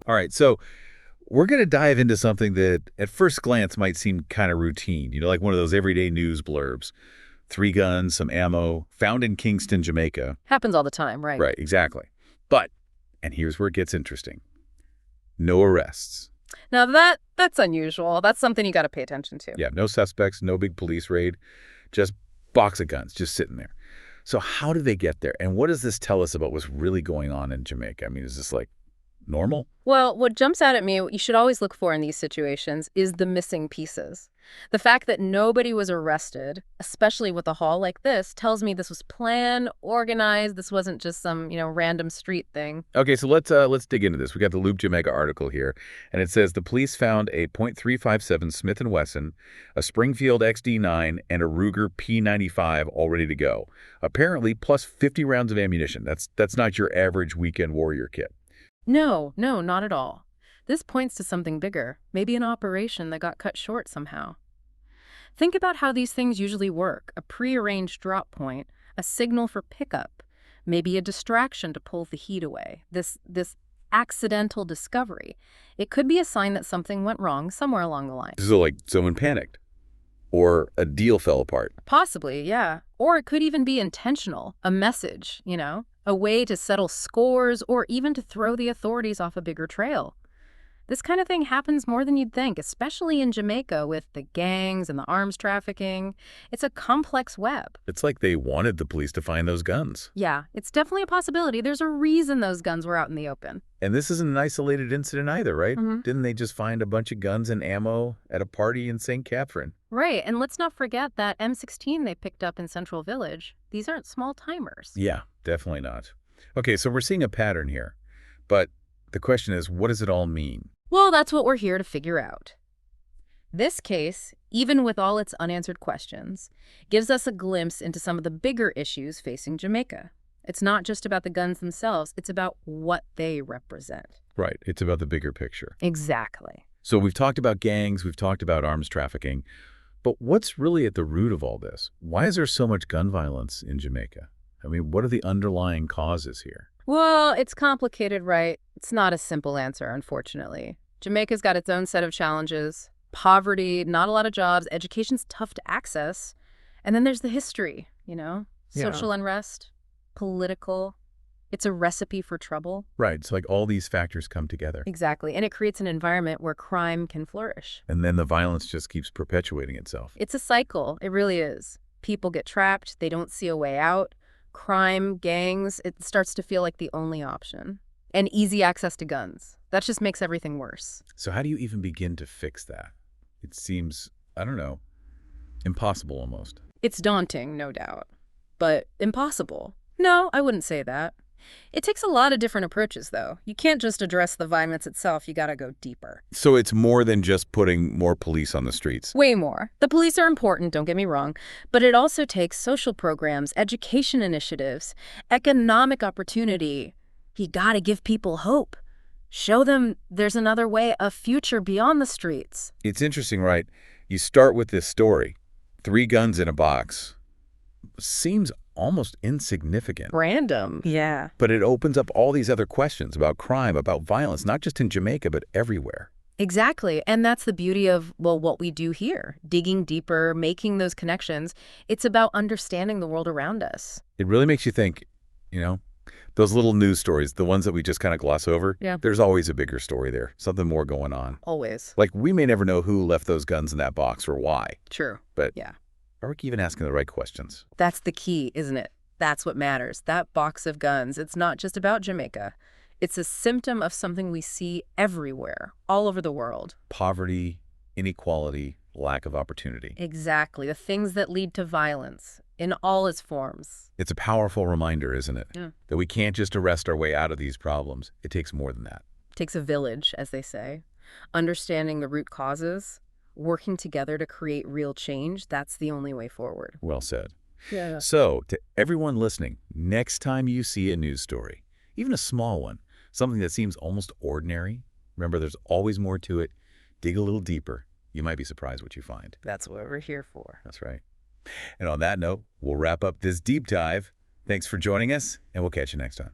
All right, so we're going to dive into something that at first glance might seem kind of routine, like one of those everyday news blurbs. 3 guns, some ammo, found in Kingston, Jamaica. Happens all the time, right? Right, exactly. But, and here's where it gets interesting, no arrests. Now that's unusual. That's something you got to pay attention to. Yeah, no suspects, no big police raid, just box of guns just sitting there. So how do they get there? And what does this tell us about what's really going on in Jamaica? I mean, is this like normal? Well, what jumps out at me, what you should always look for in these situations, is the missing pieces. The fact that nobody was arrested, especially with a haul like this, tells me this was planned, organized. This wasn't just some, random street thing. Okay, so let's dig into this. We got the Loop Jamaica article here, and it says the police found a .357 Smith & Wesson, a Springfield XD9, and a Ruger P95 all ready to go. Apparently, plus 50 rounds of ammunition. That's not your average weekend warrior kit. No, not at all. This points to something bigger, maybe an operation that got cut short somehow. Think about how these things usually work: a prearranged drop point, a signal for pickup, maybe a distraction to pull the heat away. This accidental discovery. It could be a sign that something went wrong somewhere along the line. So like someone panicked or a deal fell apart. Possibly, yeah. Or it could even be intentional, a message, a way to settle scores or even to throw the authorities off a bigger trail. This kind of thing happens more than you'd think, especially in Jamaica with the gangs and the arms trafficking. It's a complex web. It's like they wanted the police to find those guns. Yeah, it's definitely a possibility. There's a reason those guns were out in the open. And this isn't an isolated incident either, right? Didn't they just find a bunch of guns and ammo at a party in St. Catherine? Right, and let's not forget that M16 they picked up in Central Village. These aren't small timers. Yeah, definitely not. Okay, so we're seeing a pattern here. But the question is, what does it all mean? Well, that's what we're here to figure out. This case, even with all its unanswered questions, gives us a glimpse into some of the bigger issues facing Jamaica. It's not just about the guns themselves, it's about what they represent. Right, it's about the bigger picture. Exactly. So we've talked about gangs, we've talked about arms trafficking, but what's really at the root of all this? Why is there so much gun violence in Jamaica? I mean, what are the underlying causes here? Well, it's complicated, right? It's not a simple answer, unfortunately. Jamaica's got its own set of challenges. Poverty, not a lot of jobs, education's tough to access. And then there's the history, social unrest, political. It's a recipe for trouble. Right, it's like all these factors come together. Exactly, and it creates an environment where crime can flourish. And then the violence just keeps perpetuating itself. It's a cycle, it really is. People get trapped, they don't see a way out. Crime, gangs, it starts to feel like the only option. And easy access to guns. That just makes everything worse. So how do you even begin to fix that? It seems, I don't know, impossible almost. It's daunting, no doubt. But impossible? No, I wouldn't say that. It takes a lot of different approaches, though. You can't just address the violence itself, you gotta go deeper. So it's more than just putting more police on the streets. Way more. The police are important, don't get me wrong, but it also takes social programs, education initiatives, economic opportunity. You gotta give people hope. Show them there's another way, a future beyond the streets. It's interesting, right? You start with this story, 3 guns in a box. Seems almost insignificant. Random. Yeah. But it opens up all these other questions about crime, about violence, not just in Jamaica, but everywhere. Exactly. And that's the beauty of, what we do here. Digging deeper, making those connections. It's about understanding the world around us. It really makes you think, those little news stories, the ones that we just kind of gloss over, there's always a bigger story there, something more going on. Always. Like, we may never know who left those guns in that box or why. True. But yeah. Are we even asking the right questions? That's the key, isn't it? That's what matters. That box of guns, it's not just about Jamaica. It's a symptom of something we see everywhere, all over the world. Poverty, inequality, lack of opportunity. Exactly. The things that lead to violence in all its forms. It's a powerful reminder, isn't it? Yeah. That we can't just arrest our way out of these problems. It takes more than that. It takes a village, as they say. Understanding the root causes, working together to create real change, that's the only way forward. Well said. Yeah. So, to everyone listening, next time you see a news story, even a small one, something that seems almost ordinary, remember there's always more to it. Dig a little deeper. You might be surprised what you find. That's what we're here for. That's right. And on that note, we'll wrap up this deep dive. Thanks for joining us, and we'll catch you next time.